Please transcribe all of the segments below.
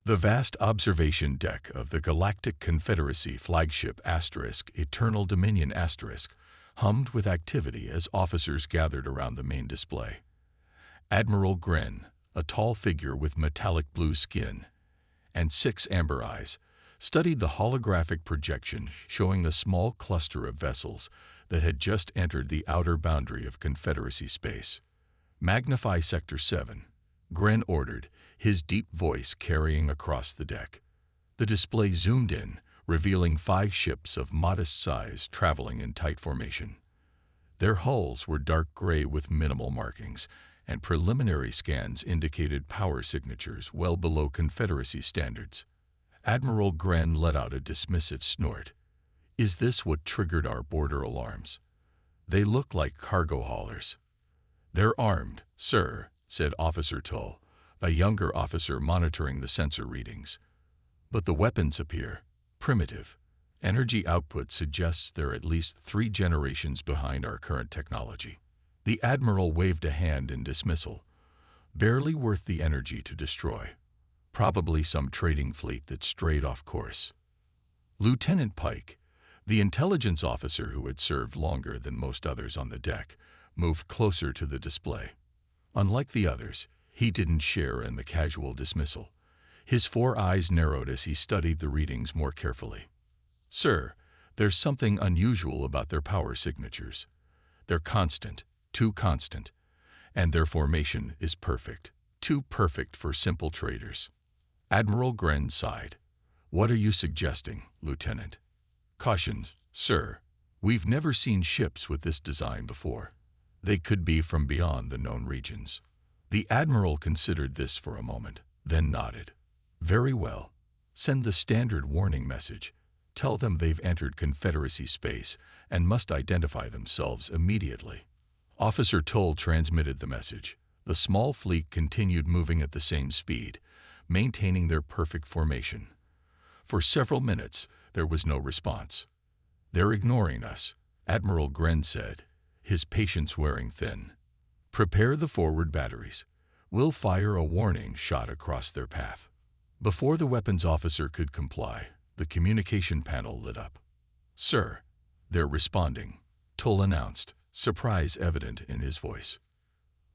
The vast observation deck of the Galactic Confederacy flagship Eternal Dominion hummed with activity as officers gathered around the main display. Admiral Gren, a tall figure with metallic blue skin and 6 amber eyes, studied the holographic projection showing a small cluster of vessels that had just entered the outer boundary of Confederacy space. "Magnify Sector 7, Gren ordered, his deep voice carrying across the deck. The display zoomed in, revealing 5 ships of modest size traveling in tight formation. Their hulls were dark gray with minimal markings, and preliminary scans indicated power signatures well below Confederacy standards. Admiral Gren let out a dismissive snort. "Is this what triggered our border alarms? They look like cargo haulers." "They're armed, sir," said Officer Tull, a younger officer monitoring the sensor readings. "But the weapons appear primitive. Energy output suggests they're at least 3 generations behind our current technology." The Admiral waved a hand in dismissal. "Barely worth the energy to destroy. Probably some trading fleet that strayed off course." Lieutenant Pike, the intelligence officer who had served longer than most others on the deck, moved closer to the display. Unlike the others, he didn't share in the casual dismissal. His 4 eyes narrowed as he studied the readings more carefully. "Sir, there's something unusual about their power signatures. They're constant, too constant, and their formation is perfect, too perfect for simple traders." Admiral Gren sighed. "What are you suggesting, Lieutenant?" "Caution, sir. We've never seen ships with this design before. They could be from beyond the known regions." The Admiral considered this for a moment, then nodded. "Very well. Send the standard warning message. Tell them they've entered Confederacy space and must identify themselves immediately." Officer Tull transmitted the message. The small fleet continued moving at the same speed, maintaining their perfect formation. For several minutes, there was no response. "They're ignoring us," Admiral Gren said, his patience wearing thin. "Prepare the forward batteries. We'll fire a warning shot across their path." Before the weapons officer could comply, the communication panel lit up. "Sir, they're responding," Tull announced, surprise evident in his voice.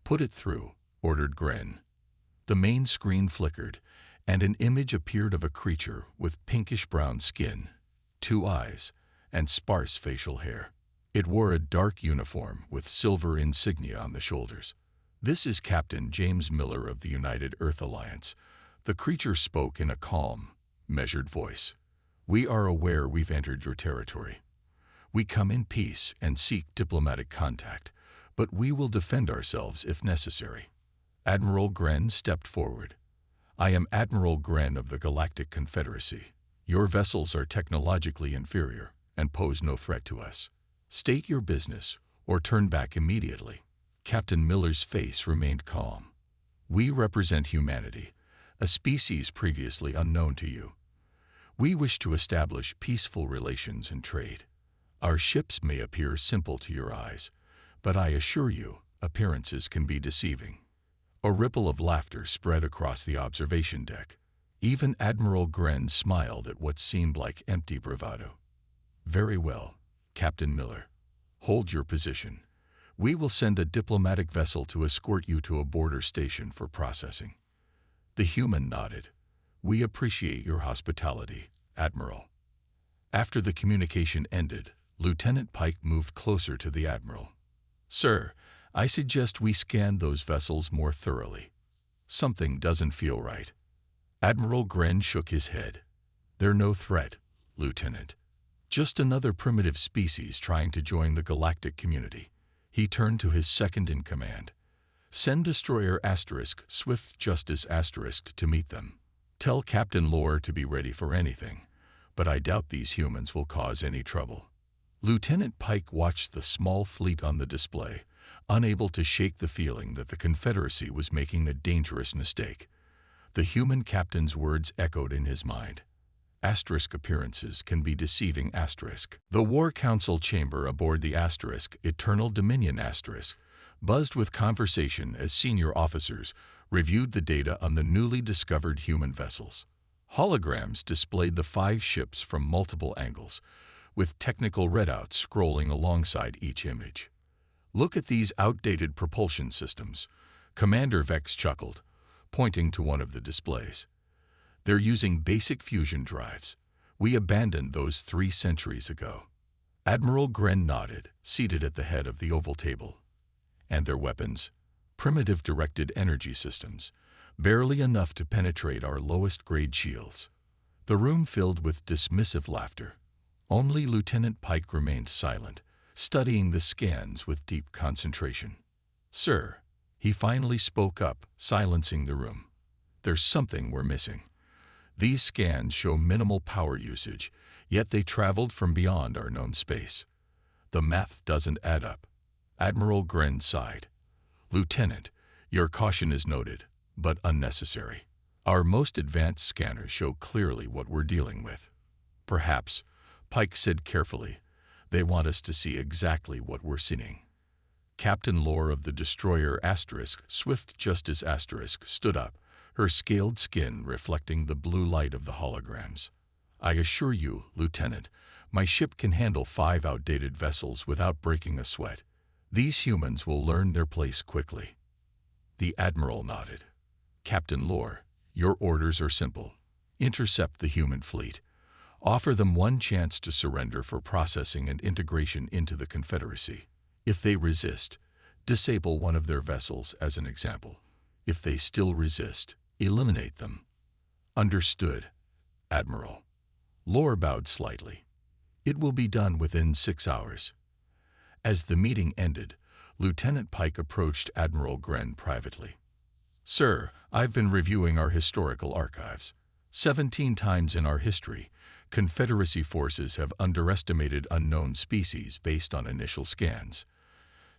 "Put it through," ordered Gren. The main screen flickered, and an image appeared of a creature with pinkish-brown skin, 2 eyes, and sparse facial hair. It wore a dark uniform with silver insignia on the shoulders. "This is Captain James Miller of the United Earth Alliance." The creature spoke in a calm, measured voice. "We are aware we've entered your territory. We come in peace and seek diplomatic contact, but we will defend ourselves if necessary." Admiral Gren stepped forward. "I am Admiral Gren of the Galactic Confederacy. Your vessels are technologically inferior and pose no threat to us. State your business or turn back immediately." Captain Miller's face remained calm. "We represent humanity, a species previously unknown to you. We wish to establish peaceful relations and trade. Our ships may appear simple to your eyes, but I assure you, appearances can be deceiving." A ripple of laughter spread across the observation deck. Even Admiral Gren smiled at what seemed like empty bravado. "Very well, Captain Miller. Hold your position. We will send a diplomatic vessel to escort you to a border station for processing." The human nodded. "We appreciate your hospitality, Admiral." After the communication ended, Lieutenant Pike moved closer to the Admiral. "Sir, I suggest we scan those vessels more thoroughly. Something doesn't feel right." Admiral Gren shook his head. "They're no threat, Lieutenant. Just another primitive species trying to join the galactic community." He turned to his second-in-command. "Send Destroyer Swift Justice to meet them. Tell Captain Lore to be ready for anything, but I doubt these humans will cause any trouble." Lieutenant Pike watched the small fleet on the display, unable to shake the feeling that the Confederacy was making a dangerous mistake. The human captain's words echoed in his mind. Appearances can be deceiving. The War Council chamber aboard the Eternal Dominion buzzed with conversation as senior officers reviewed the data on the newly discovered human vessels. Holograms displayed the 5 ships from multiple angles, with technical readouts scrolling alongside each image. "Look at these outdated propulsion systems," Commander Vex chuckled, pointing to one of the displays. "They're using basic fusion drives. We abandoned those 3 centuries ago." Admiral Gren nodded, seated at the head of the oval table. "And their weapons? Primitive directed energy systems, barely enough to penetrate our lowest-grade shields." The room filled with dismissive laughter. Only Lieutenant Pike remained silent, studying the scans with deep concentration. "Sir," he finally spoke up, silencing the room. "There's something we're missing. These scans show minimal power usage, yet they traveled from beyond our known space. The math doesn't add up." Admiral Gren sighed. "Lieutenant, your caution is noted, but unnecessary. Our most advanced scanners show clearly what we're dealing with." "Perhaps," Pike said carefully, "they want us to see exactly what we're seeing." Captain Lore of the destroyer Swift Justice stood up, her scaled skin reflecting the blue light of the holograms. "I assure you, Lieutenant, my ship can handle 5 outdated vessels without breaking a sweat. These humans will learn their place quickly." The Admiral nodded. "Captain Lore, your orders are simple. Intercept the human fleet. Offer them one chance to surrender for processing and integration into the Confederacy. If they resist, disable one of their vessels as an example. If they still resist, eliminate them." "Understood, Admiral." Lore bowed slightly. "It will be done within 6 hours." As the meeting ended, Lieutenant Pike approached Admiral Gren privately. "Sir, I've been reviewing our historical archives. 17 times in our history, Confederacy forces have underestimated unknown species based on initial scans.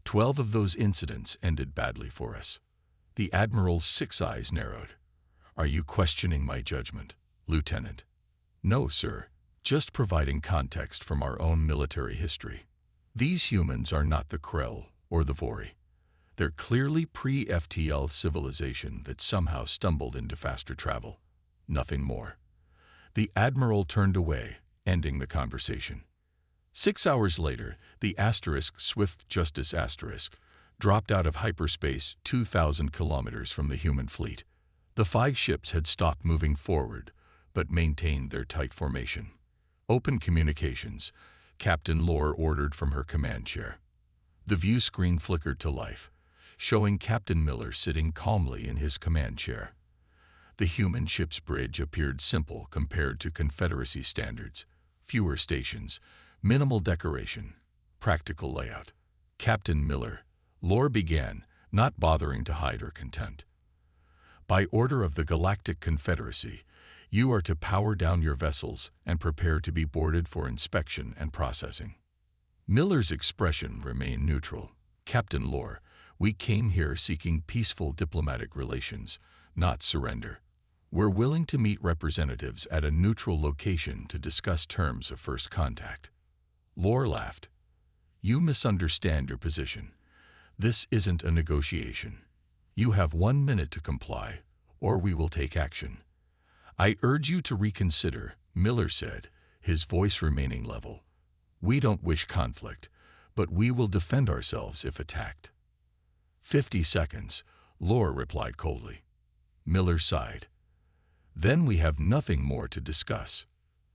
12 of those incidents ended badly for us." The Admiral's 6 eyes narrowed. "Are you questioning my judgment, Lieutenant?" "No, sir. Just providing context from our own military history. These humans are not the Krell or the Vori. They're clearly pre-FTL civilization that somehow stumbled into faster travel. Nothing more." The Admiral turned away, ending the conversation. 6 hours later, the Swift Justice dropped out of hyperspace 2,000 kilometers from the human fleet. The 5 ships had stopped moving forward, but maintained their tight formation. "Open communications," Captain Lore ordered from her command chair. The view screen flickered to life, showing Captain Miller sitting calmly in his command chair. The human ship's bridge appeared simple compared to Confederacy standards. Fewer stations, minimal decoration, practical layout. "Captain Miller," Lore began, not bothering to hide her contempt. "By order of the Galactic Confederacy, you are to power down your vessels and prepare to be boarded for inspection and processing." Miller's expression remained neutral. "Captain Lore, we came here seeking peaceful diplomatic relations, not surrender. We're willing to meet representatives at a neutral location to discuss terms of first contact." Lore laughed. "You misunderstand your position. This isn't a negotiation. You have 1 minute to comply, or we will take action." "I urge you to reconsider," Miller said, his voice remaining level. "We don't wish conflict, but we will defend ourselves if attacked." 50 seconds, Lore replied coldly. Miller sighed. "Then we have nothing more to discuss."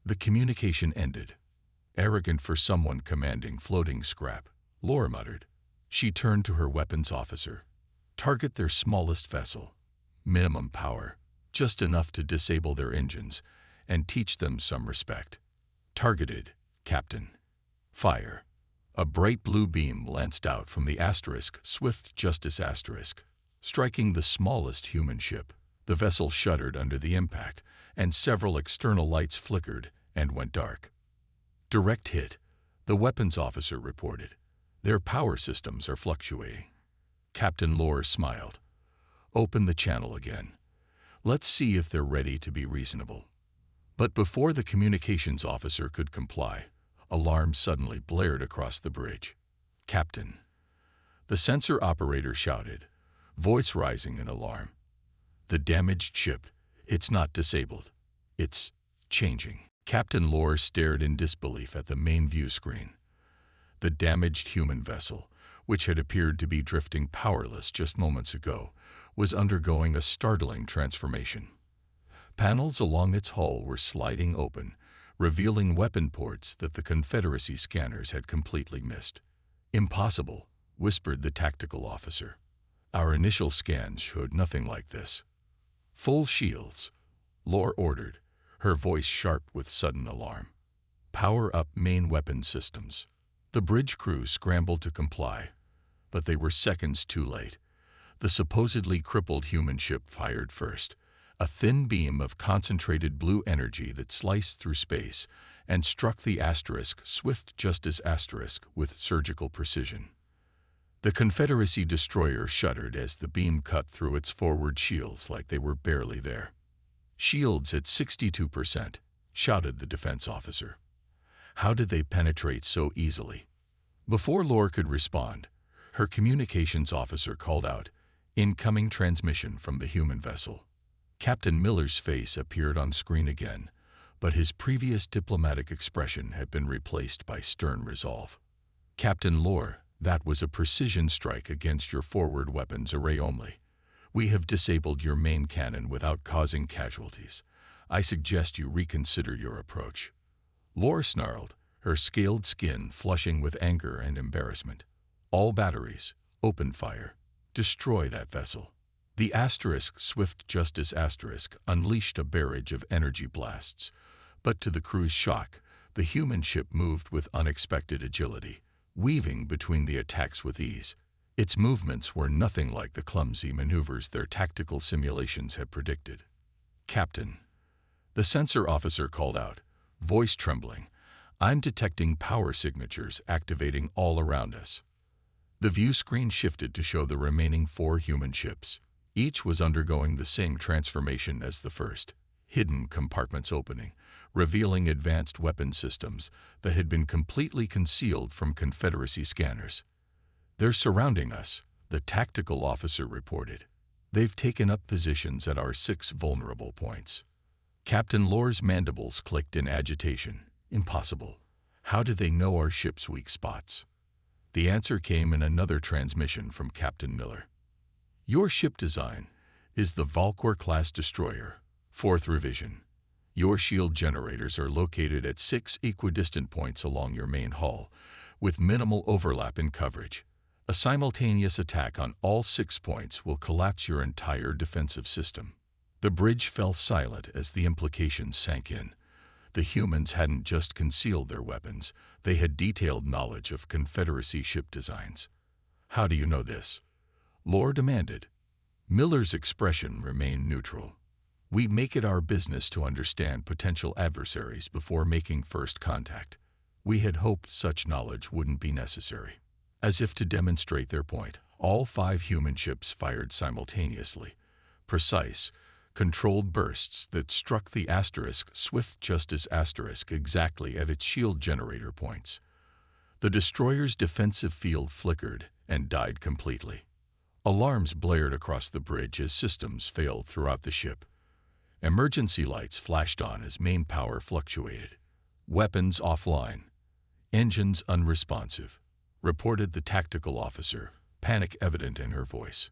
The communication ended. "Arrogant for someone commanding floating scrap," Lore muttered. She turned to her weapons officer. "Target their smallest vessel. Minimum power, just enough to disable their engines, and teach them some respect." "Targeted, Captain." "Fire." A bright blue beam lanced out from the Swift Justice striking the smallest human ship. The vessel shuddered under the impact, and several external lights flickered and went dark. "Direct hit," the weapons officer reported. "Their power systems are fluctuating." Captain Lore smiled. "Open the channel again. Let's see if they're ready to be reasonable." But before the communications officer could comply, alarm suddenly blared across the bridge. "Captain!" The sensor operator shouted, voice rising in alarm. "The damaged ship, it's not disabled. It's changing. Captain Lore stared in disbelief at the main view screen. The damaged human vessel, which had appeared to be drifting powerless just moments ago, was undergoing a startling transformation. Panels along its hull were sliding open, revealing weapon ports that the Confederacy scanners had completely missed. "Impossible," whispered the tactical officer. "Our initial scans showed nothing like this." "Full shields," Lore ordered, her voice sharp with sudden alarm. "Power up main weapon systems." The bridge crew scrambled to comply, but they were seconds too late. The supposedly crippled human ship fired first, a thin beam of concentrated blue energy that sliced through space and struck the asterisk Swift Justice asterisk with surgical precision. The Confederacy destroyer shuddered as the beam cut through its forward shields like they were barely there. "Shields at 62%, shouted the defense officer. How did they penetrate so easily? Before Lore could respond, her communications officer called out, "Incoming transmission from the human vessel." Captain Miller's face appeared on screen again, but his previous diplomatic expression had been replaced by stern resolve. "Captain Lore, that was a precision strike against your forward weapons array only. We have disabled your main cannon without causing casualties. I suggest you reconsider your approach." Lore snarled, her scaled skin flushing with anger and embarrassment. "All batteries, open fire. Destroy that vessel." The asterisk Swift Justice asterisk unleashed a barrage of energy blasts, but to the crew's shock, the human ship moved with unexpected agility, weaving between the attacks with ease. Its movements were nothing like the clumsy maneuvers their tactical simulations had predicted. "Captain," the sensor officer called out, voice trembling, "I'm detecting power signatures activating all around us." The view screen shifted to show the remaining 4 human ships. Each was undergoing the same transformation as the first, hidden compartments opening, revealing advanced weapon systems that had been completely concealed from Confederacy scanners. "They're surrounding us," the tactical officer reported. "They've taken up positions at our 6 vulnerable points." Captain Lore's mandibles clicked in agitation. "Impossible. How did they know our ship's weak spots?" The answer came in another transmission from Captain Miller. "Your ship design is the Valkor-class destroyer, 4th revision. Your shield generators are located at 6 equidistant points along your main hull, with minimal overlap in coverage. A simultaneous attack on all 6 points will collapse your entire defensive system." The bridge fell silent as the implications sank in. The humans hadn't just concealed their weapons, they had detailed knowledge of Confederacy ship designs. "How do you know this?" Lore demanded. Miller's expression remained neutral. "We make it our business to understand potential adversaries before making first contact. We had hoped such knowledge wouldn't be necessary." As if to demonstrate their point, all 5 human ships fired simultaneously, precise, controlled bursts that struck the asterisk Swift Justice asterisk exactly at its shield generator points. The destroyer's defensive field flickered and died completely. Alarms blared across the bridge as systems failed throughout the ship. Emergency lights flashed on as main power fluctuated. "Weapons offline. Engines unresponsive," reported the tactical officer, panic evident in her voice.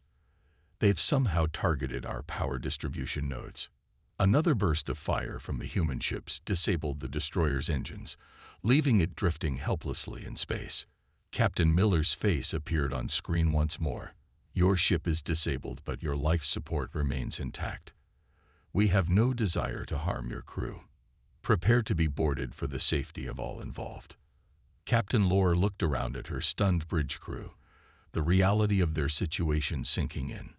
"They've somehow targeted our power distribution nodes." Another burst of fire from the human ships disabled the destroyer's engines, leaving it drifting helplessly in space. Captain Miller's face appeared on screen once more. "Your ship is disabled, but your life support remains intact. We have no desire to harm your crew. Prepare to be boarded for the safety of all involved." Captain Lore looked around at her stunned bridge crew, the reality of their situation sinking in.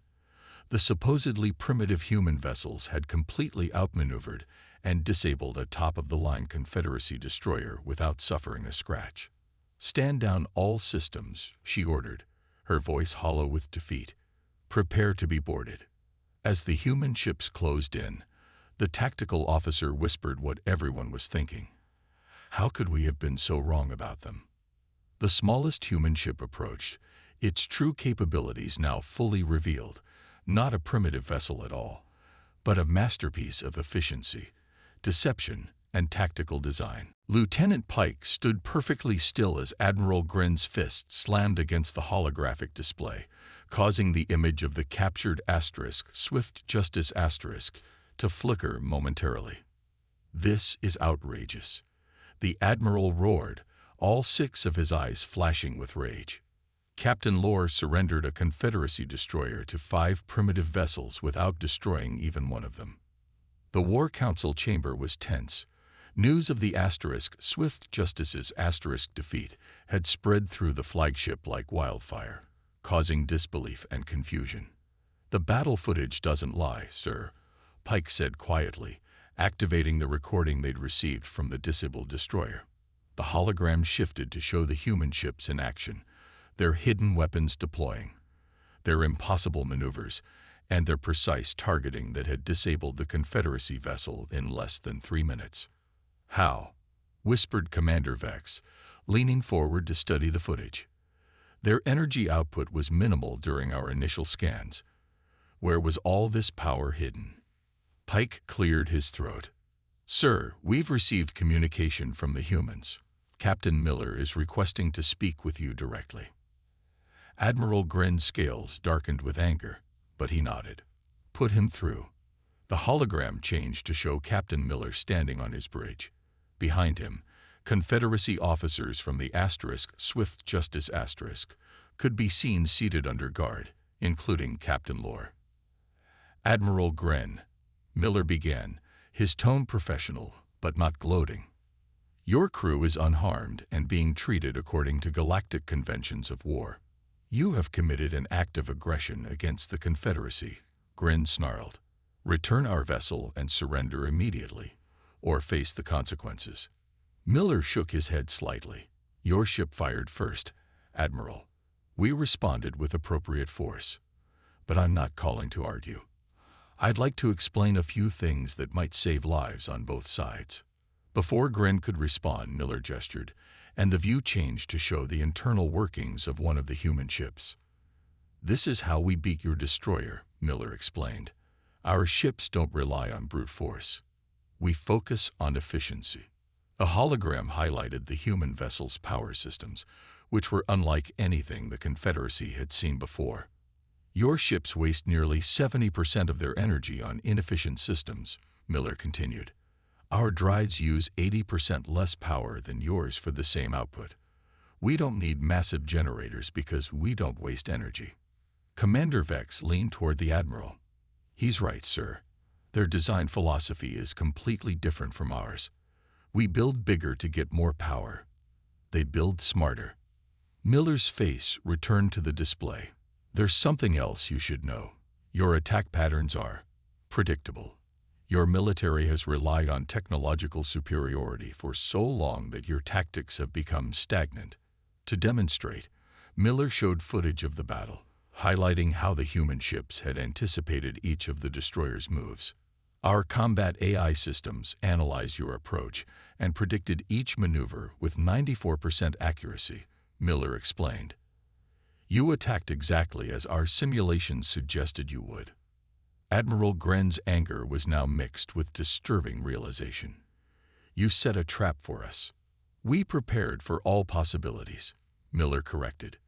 The supposedly primitive human vessels had completely outmaneuvered and disabled a top-of-the-line Confederacy destroyer without suffering a scratch. "Stand down all systems," she ordered, her voice hollow with defeat. "Prepare to be boarded." As the human ships closed in, the tactical officer whispered what everyone was thinking. How could we have been so wrong about them? The smallest human ship approached, its true capabilities now fully revealed, not a primitive vessel at all, but a masterpiece of efficiency, deception, and tactical design. Lieutenant Pike stood perfectly still as Admiral Gren's fist slammed against the holographic display, causing the image of the captured asterisk, Swift Justice asterisk, to flicker momentarily. "This is outrageous," the Admiral roared, all 6 of his eyes flashing with rage. Captain Lore surrendered a Confederacy destroyer to 5 primitive vessels without destroying even one of them. The War Council chamber was tense. News of the asterisk Swift Justice's asterisk defeat had spread through the flagship like wildfire, causing disbelief and confusion. "The battle footage doesn't lie, sir," Pike said quietly, activating the recording they'd received from the disabled destroyer. The hologram shifted to show the human ships in action, their hidden weapons deploying, their impossible maneuvers, and their precise targeting that had disabled the Confederacy vessel in less than 3 minutes. "How?" whispered Commander Vex, leaning forward to study the footage. "Their energy output was minimal during our initial scans. Where was all this power hidden?" Pike cleared his throat. "Sir, we've received communication from the humans. Captain Miller is requesting to speak with you directly." Admiral Gren's scales darkened with anger, but he nodded. "Put him through." The hologram changed to show Captain Miller standing on his bridge. Behind him, Confederacy officers from the asterisk Swift Justice asterisk could be seen seated under guard, including Captain Lore. "Admiral Gren," Miller began, his tone professional but not gloating. "Your crew is unharmed and being treated according to galactic conventions of war. You have committed an act of aggression against the Confederacy," Gren snarled. "Return our vessel and surrender immediately, or face the consequences." Miller shook his head slightly. "Your ship fired first, Admiral. We responded with appropriate force. But I'm not calling to argue. I'd like to explain a few things that might save lives on both sides." Before Gren could respond, Miller gestured, and the view changed to show the internal workings of one of the human ships. "This is how we beat your destroyer," Miller explained. "Our ships don't rely on brute force. We focus on efficiency." A hologram highlighted the human vessel's power systems, which were unlike anything the Confederacy had seen before. "Your ships waste nearly 70% of their energy on inefficient systems," Miller continued. "Our drives use 80% less power than yours for the same output. We don't need massive generators because we don't waste energy." Commander Vex leaned toward the Admiral. "He's right, sir. Their design philosophy is completely different from ours. We build bigger to get more power. They build smarter." Miller's face returned to the display. "There's something else you should know. Your attack patterns are predictable. Your military has relied on technological superiority for so long that your tactics have become stagnant." To demonstrate, Miller showed footage of the battle, highlighting how the human ships had anticipated each of the destroyer's moves. "Our combat AI systems analyzed your approach and predicted each maneuver with 94% accuracy," Miller explained. "You attacked exactly as our simulations suggested you would." Admiral Gren's anger was now mixed with disturbing realization. "You set a trap for us." "We prepared for all possibilities," Miller corrected.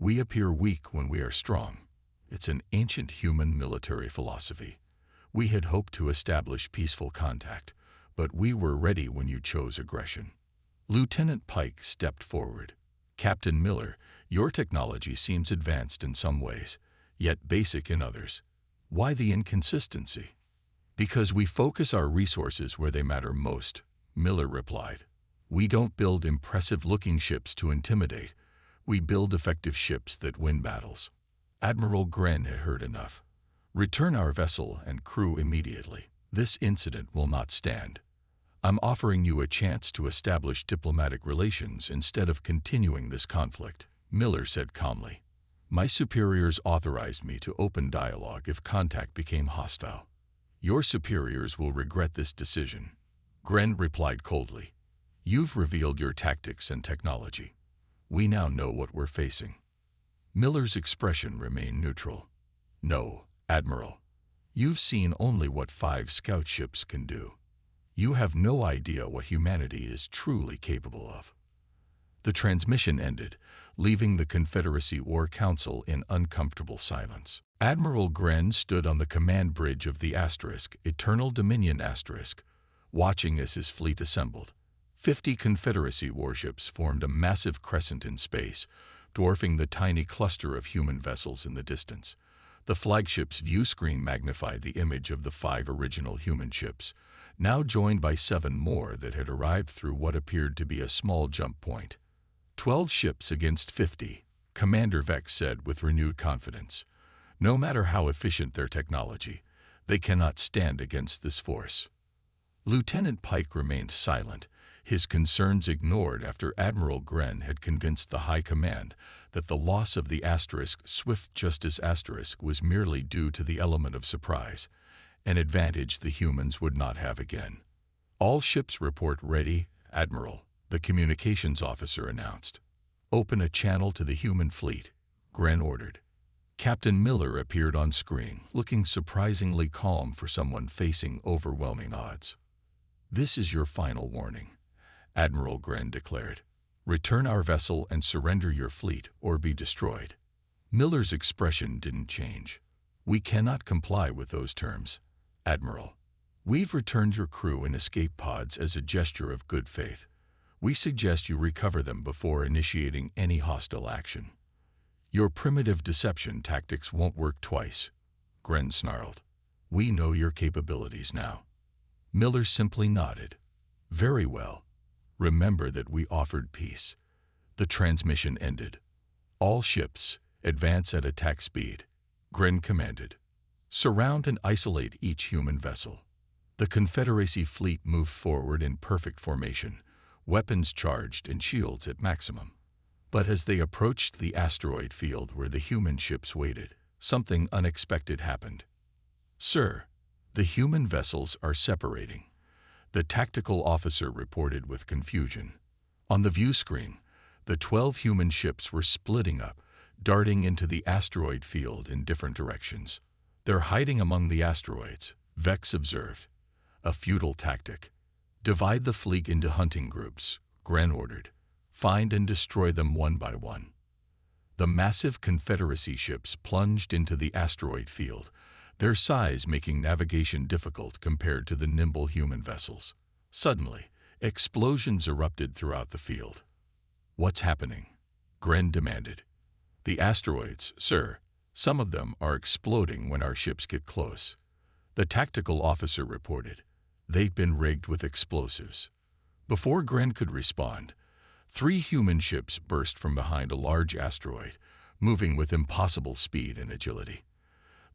"We appear weak when we are strong. It's an ancient human military philosophy. We had hoped to establish peaceful contact, but we were ready when you chose aggression." Lieutenant Pike stepped forward. "Captain Miller, your technology seems advanced in some ways, yet basic in others. Why the inconsistency?" "Because we focus our resources where they matter most," Miller replied. "We don't build impressive-looking ships to intimidate. We build effective ships that win battles." Admiral Gren had heard enough. "Return our vessel and crew immediately. This incident will not stand. I'm offering you a chance to establish diplomatic relations instead of continuing this conflict," Miller said calmly. "My superiors authorized me to open dialogue if contact became hostile. Your superiors will regret this decision," Gren replied coldly. "You've revealed your tactics and technology. We now know what we're facing." Miller's expression remained neutral. "No, Admiral. You've seen only what 5 scout ships can do. You have no idea what humanity is truly capable of. The transmission ended, leaving the Confederacy War Council in uncomfortable silence. Admiral Gren stood on the command bridge of the Eternal Dominion watching as his fleet assembled. 50 Confederacy warships formed a massive crescent in space, dwarfing the tiny cluster of human vessels in the distance. The flagship's view screen magnified the image of the 5 original human ships, now joined by 7 more that had arrived through what appeared to be a small jump point. 12 ships against 50, Commander Vex said with renewed confidence. No matter how efficient their technology, they cannot stand against this force. Lieutenant Pike remained silent, his concerns ignored after Admiral Gren had convinced the High Command that the loss of the Swift Justice was merely due to the element of surprise, an advantage the humans would not have again. All ships report ready, Admiral, the communications officer announced. Open a channel to the human fleet, Gren ordered. Captain Miller appeared on screen, looking surprisingly calm for someone facing overwhelming odds. This is your final warning, Admiral Gren declared. Return our vessel and surrender your fleet or be destroyed. Miller's expression didn't change. We cannot comply with those terms, Admiral. We've returned your crew in escape pods as a gesture of good faith. We suggest you recover them before initiating any hostile action. Your primitive deception tactics won't work twice, Gren snarled. We know your capabilities now. Miller simply nodded. Very well. Remember that we offered peace. The transmission ended. All ships, advance at attack speed, Gren commanded. Surround and isolate each human vessel. The Confederacy fleet moved forward in perfect formation, weapons charged and shields at maximum. But as they approached the asteroid field where the human ships waited, something unexpected happened. Sir, the human vessels are separating, the tactical officer reported with confusion. On the view screen, the 12 human ships were splitting up, darting into the asteroid field in different directions. They're hiding among the asteroids, Vex observed. A futile tactic. Divide the fleet into hunting groups, Gren ordered. Find and destroy them one by one. The massive Confederacy ships plunged into the asteroid field, their size making navigation difficult compared to the nimble human vessels. Suddenly, explosions erupted throughout the field. What's happening? Gren demanded. The asteroids, sir. Some of them are exploding when our ships get close. The tactical officer reported. They've been rigged with explosives. Before Gren could respond, 3 human ships burst from behind a large asteroid, moving with impossible speed and agility.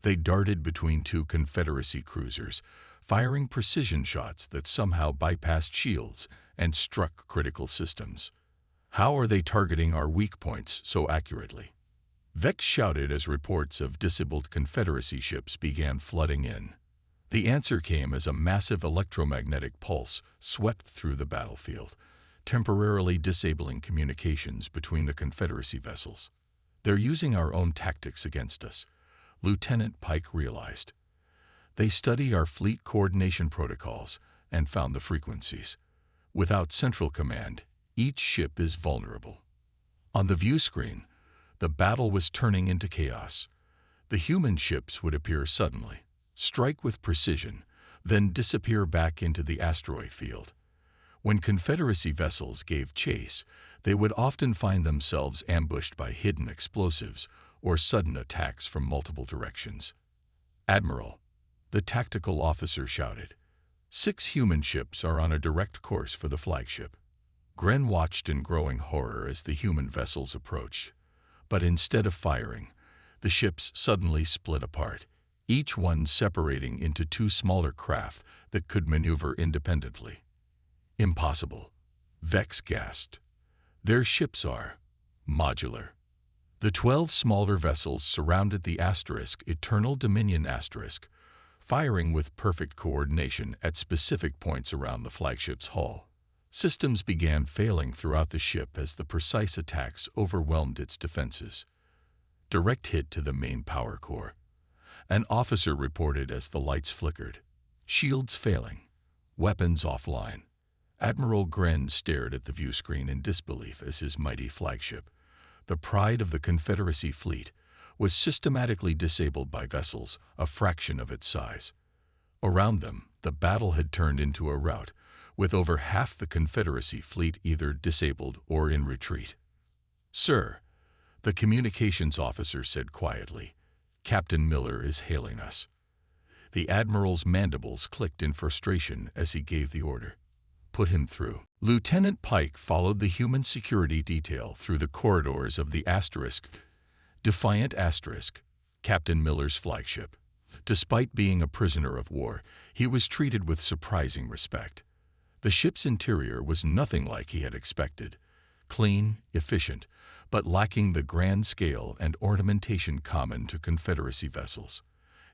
They darted between 2 Confederacy cruisers, firing precision shots that somehow bypassed shields and struck critical systems. How are they targeting our weak points so accurately? Vex shouted as reports of disabled Confederacy ships began flooding in. The answer came as a massive electromagnetic pulse swept through the battlefield, temporarily disabling communications between the Confederacy vessels. They're using our own tactics against us, Lieutenant Pike realized. They studied our fleet coordination protocols and found the frequencies. Without central command, each ship is vulnerable. On the view screen, the battle was turning into chaos. The human ships would appear suddenly, strike with precision, then disappear back into the asteroid field. When Confederacy vessels gave chase, they would often find themselves ambushed by hidden explosives or sudden attacks from multiple directions. Admiral, the tactical officer shouted. 6 human ships are on a direct course for the flagship. Gren watched in growing horror as the human vessels approached. But instead of firing, the ships suddenly split apart, each one separating into 2 smaller craft that could maneuver independently. Impossible, Vex gasped. Their ships are modular. The 12 smaller vessels surrounded the Eternal Dominion firing with perfect coordination at specific points around the flagship's hull. Systems began failing throughout the ship as the precise attacks overwhelmed its defenses. Direct hit to the main power core. An officer reported as the lights flickered. Shields failing. Weapons offline. Admiral Gren stared at the viewscreen in disbelief as his mighty flagship, the pride of the Confederacy fleet, was systematically disabled by vessels a fraction of its size. Around them, the battle had turned into a rout, with over half the Confederacy fleet either disabled or in retreat. "Sir," the communications officer said quietly, "Captain Miller is hailing us." The Admiral's mandibles clicked in frustration as he gave the order. "Put him through." Lieutenant Pike followed the human security detail through the corridors of the Defiant Captain Miller's flagship. Despite being a prisoner of war, he was treated with surprising respect. The ship's interior was nothing like he had expected. Clean, efficient, but lacking the grand scale and ornamentation common to Confederacy vessels.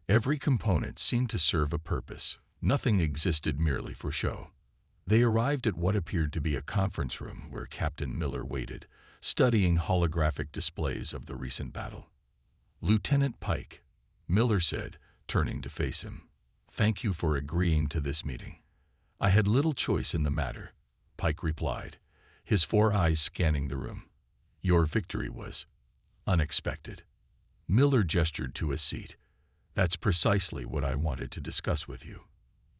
Every component seemed to serve a purpose. Nothing existed merely for show. They arrived at what appeared to be a conference room where Captain Miller waited, studying holographic displays of the recent battle. "Lieutenant Pike," Miller said, turning to face him, "thank you for agreeing to this meeting." "I had little choice in the matter," Pike replied, his 4 eyes scanning the room. "Your victory was unexpected." Miller gestured to a seat. "That's precisely what I wanted to discuss with you.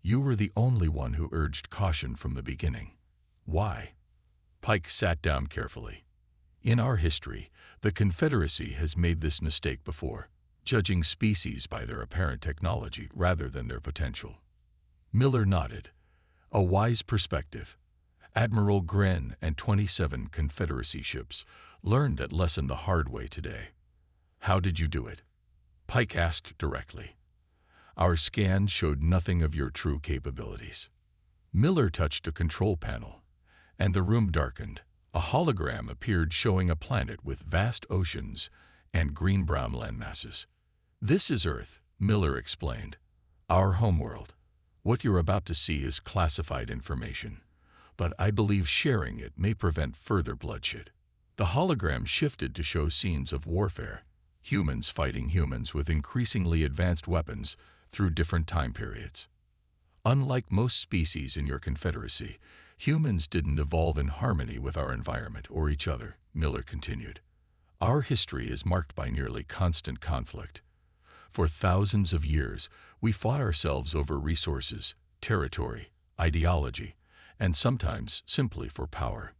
You were the only one who urged caution from the beginning. Why?" Pike sat down carefully. "In our history, the Confederacy has made this mistake before, judging species by their apparent technology rather than their potential." Miller nodded. "A wise perspective. Admiral Gren and 27 Confederacy ships learned that lesson the hard way today." "How did you do it?" Pike asked directly. "Our scans showed nothing of your true capabilities." Miller touched a control panel, and the room darkened. A hologram appeared showing a planet with vast oceans and green-brown landmasses. "This is Earth," Miller explained. "Our homeworld. What you're about to see is classified information, but I believe sharing it may prevent further bloodshed." The hologram shifted to show scenes of warfare, humans fighting humans with increasingly advanced weapons through different time periods. "Unlike most species in your Confederacy, humans didn't evolve in harmony with our environment or each other," Miller continued. "Our history is marked by nearly constant conflict. For thousands of years, we fought ourselves over resources, territory, ideology, and sometimes simply for power."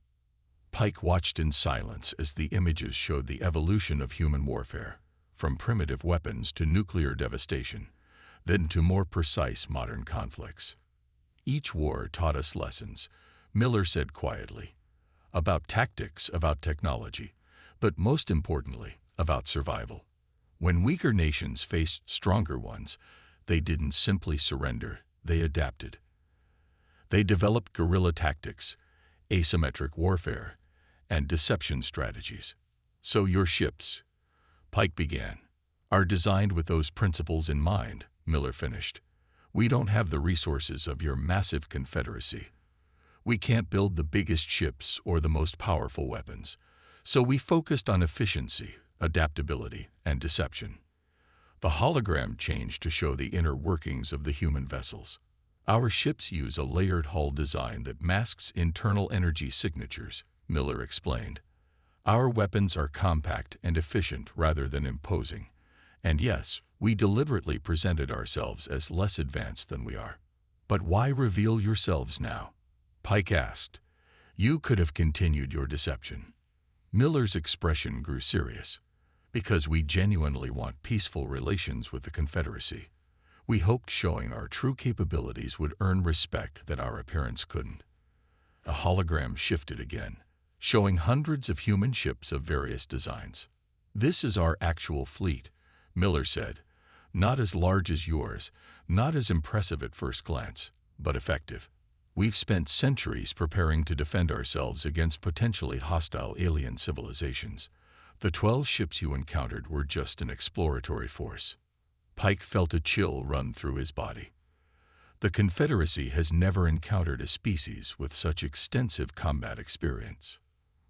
Pike watched in silence as the images showed the evolution of human warfare, from primitive weapons to nuclear devastation, then to more precise modern conflicts. "Each war taught us lessons," Miller said quietly, "about tactics, about technology, but most importantly, about survival. When weaker nations faced stronger ones, they didn't simply surrender, they adapted. They developed guerrilla tactics, asymmetric warfare, and deception strategies. So your ships," Pike began, "are designed with those principles in mind," Miller finished. "We don't have the resources of your massive Confederacy. We can't build the biggest ships or the most powerful weapons, so we focused on efficiency, adaptability, and deception." The hologram changed to show the inner workings of the human vessels. "Our ships use a layered hull design that masks internal energy signatures," Miller explained. "Our weapons are compact and efficient rather than imposing. And yes, we deliberately presented ourselves as less advanced than we are." "But why reveal yourselves now?" Pike asked. "You could have continued your deception." Miller's expression grew serious. "Because we genuinely want peaceful relations with the Confederacy. We hoped showing our true capabilities would earn respect that our appearance couldn't." A hologram shifted again, showing hundreds of human ships of various designs. "This is our actual fleet," Miller said. "Not as large as yours, not as impressive at first glance, but effective. We've spent centuries preparing to defend ourselves against potentially hostile alien civilizations. The 12 ships you encountered were just an exploratory force." Pike felt a chill run through his body. The Confederacy has never encountered a species with such extensive combat experience.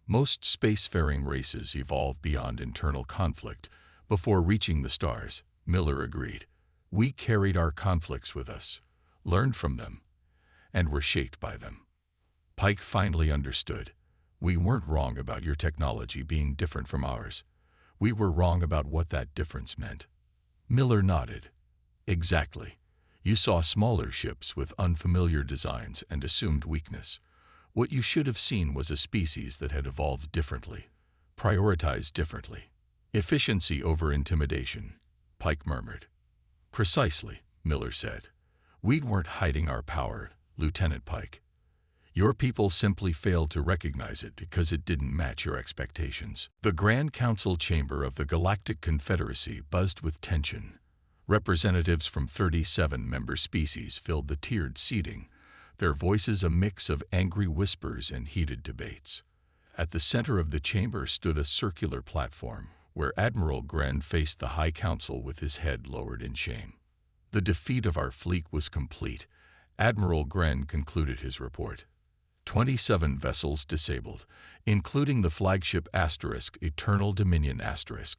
Most spacefaring races evolve beyond internal conflict before reaching the stars, Miller agreed. "We carried our conflicts with us, learned from them, and were shaped by them. Pike finally understood. We weren't wrong about your technology being different from ours. We were wrong about what that difference meant. Miller nodded. Exactly. You saw smaller ships with unfamiliar designs and assumed weakness. What you should have seen was a species that had evolved differently, prioritized differently. Efficiency over intimidation, Pike murmured. Precisely, Miller said. We weren't hiding our power, Lieutenant Pike. Your people simply failed to recognize it because it didn't match your expectations. The Grand Council chamber of the Galactic Confederacy buzzed with tension. Representatives from 37 member species filled the tiered seating, their voices a mix of angry whispers and heated debates. At the center of the chamber stood a circular platform, where Admiral Gren faced the High Council with his head lowered in shame. The defeat of our fleet was complete. Admiral Gren concluded his report. 27 vessels disabled, including the flagship Eternal Dominion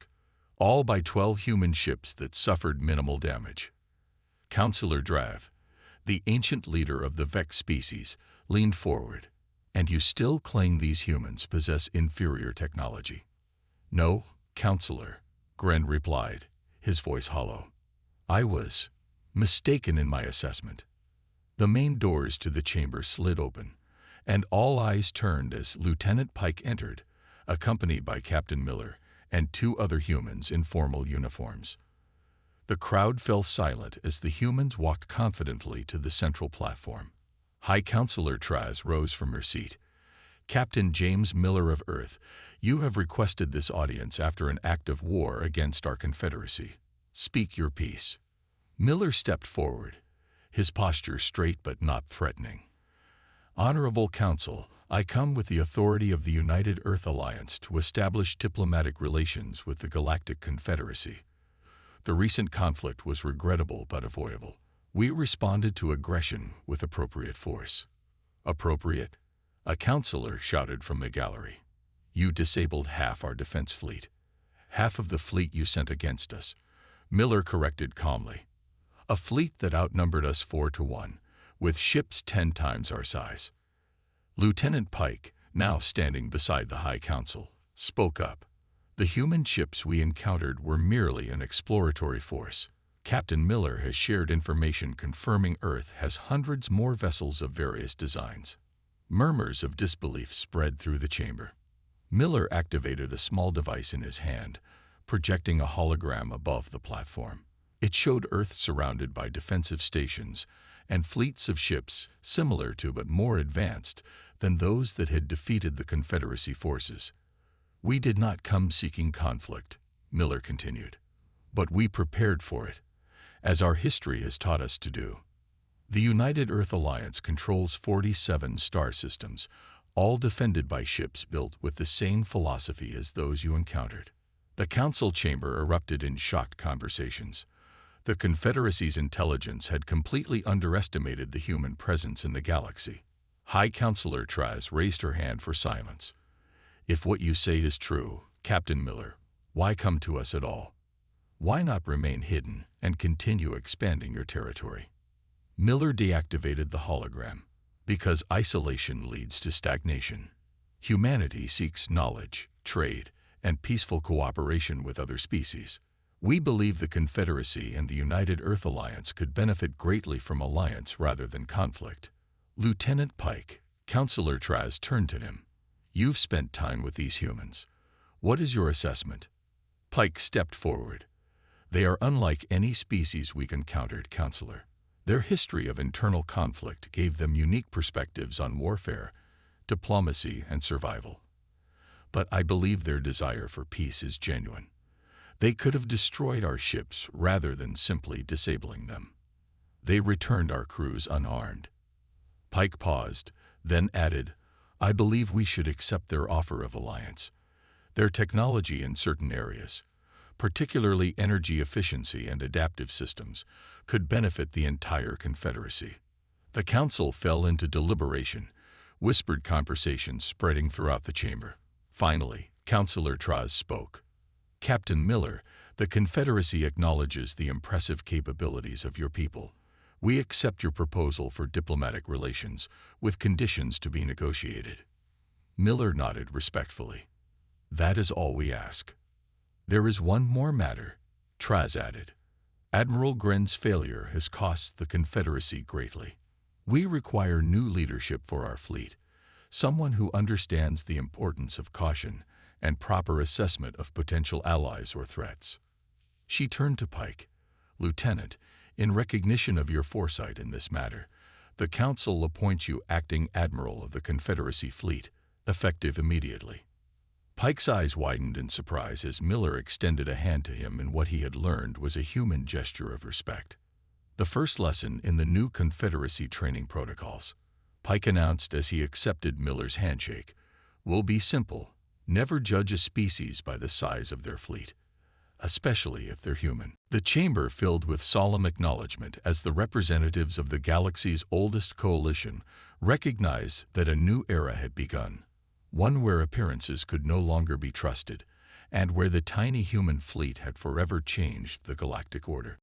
*, all by 12 human ships that suffered minimal damage. Councillor Drav, the ancient leader of the Vex species, leaned forward. And you still claim these humans possess inferior technology? No, Councillor, Gren replied, his voice hollow. I was mistaken in my assessment. The main doors to the chamber slid open, and all eyes turned as Lieutenant Pike entered, accompanied by Captain Miller and 2 other humans in formal uniforms. The crowd fell silent as the humans walked confidently to the central platform. High Councillor Traz rose from her seat. Captain James Miller of Earth, you have requested this audience after an act of war against our Confederacy. Speak your piece. Miller stepped forward, his posture straight but not threatening. Honorable Council, I come with the authority of the United Earth Alliance to establish diplomatic relations with the Galactic Confederacy. The recent conflict was regrettable but avoidable. We responded to aggression with appropriate force. Appropriate? A councillor shouted from the gallery. You disabled half our defense fleet. Half of the fleet you sent against us. Miller corrected calmly. A fleet that outnumbered us 4-1, with ships 10 times our size. Lieutenant Pike, now standing beside the High Council, spoke up. The human ships we encountered were merely an exploratory force. Captain Miller has shared information confirming Earth has hundreds more vessels of various designs. Murmurs of disbelief spread through the chamber. Miller activated a small device in his hand, projecting a hologram above the platform. It showed Earth surrounded by defensive stations and fleets of ships similar to but more advanced than those that had defeated the Confederacy forces. We did not come seeking conflict, Miller continued, but we prepared for it, as our history has taught us to do. The United Earth Alliance controls 47 star systems, all defended by ships built with the same philosophy as those you encountered. The council chamber erupted in shocked conversations. The Confederacy's intelligence had completely underestimated the human presence in the galaxy. High Councillor Traz raised her hand for silence. If what you say is true, Captain Miller, why come to us at all? Why not remain hidden and continue expanding your territory? Miller deactivated the hologram. Because isolation leads to stagnation. Humanity seeks knowledge, trade, and peaceful cooperation with other species. We believe the Confederacy and the United Earth Alliance could benefit greatly from alliance rather than conflict. Lieutenant Pike, Councillor Traz turned to him. You've spent time with these humans. What is your assessment? Pike stepped forward. They are unlike any species we've encountered, Councillor. Their history of internal conflict gave them unique perspectives on warfare, diplomacy, and survival. But I believe their desire for peace is genuine. They could have destroyed our ships rather than simply disabling them. They returned our crews unharmed. Pike paused, then added, I believe we should accept their offer of alliance. Their technology in certain areas, particularly energy efficiency and adaptive systems, could benefit the entire Confederacy. The council fell into deliberation, whispered conversations spreading throughout the chamber. Finally, Councillor Traz spoke. Captain Miller, the Confederacy acknowledges the impressive capabilities of your people. We accept your proposal for diplomatic relations, with conditions to be negotiated." Miller nodded respectfully. "That is all we ask." "There is one more matter," Traz added. "Admiral Gren's failure has cost the Confederacy greatly. We require new leadership for our fleet, someone who understands the importance of caution and proper assessment of potential allies or threats." She turned to Pike. "Lieutenant, in recognition of your foresight in this matter, the Council appoints you acting Admiral of the Confederacy Fleet, effective immediately." Pike's eyes widened in surprise as Miller extended a hand to him, and what he had learned was a human gesture of respect. "The first lesson in the new Confederacy training protocols," Pike announced as he accepted Miller's handshake, "will be simple. Never judge a species by the size of their fleet, especially if they're human." The chamber filled with solemn acknowledgement as the representatives of the galaxy's oldest coalition recognized that a new era had begun, one where appearances could no longer be trusted, and where the tiny human fleet had forever changed the galactic order.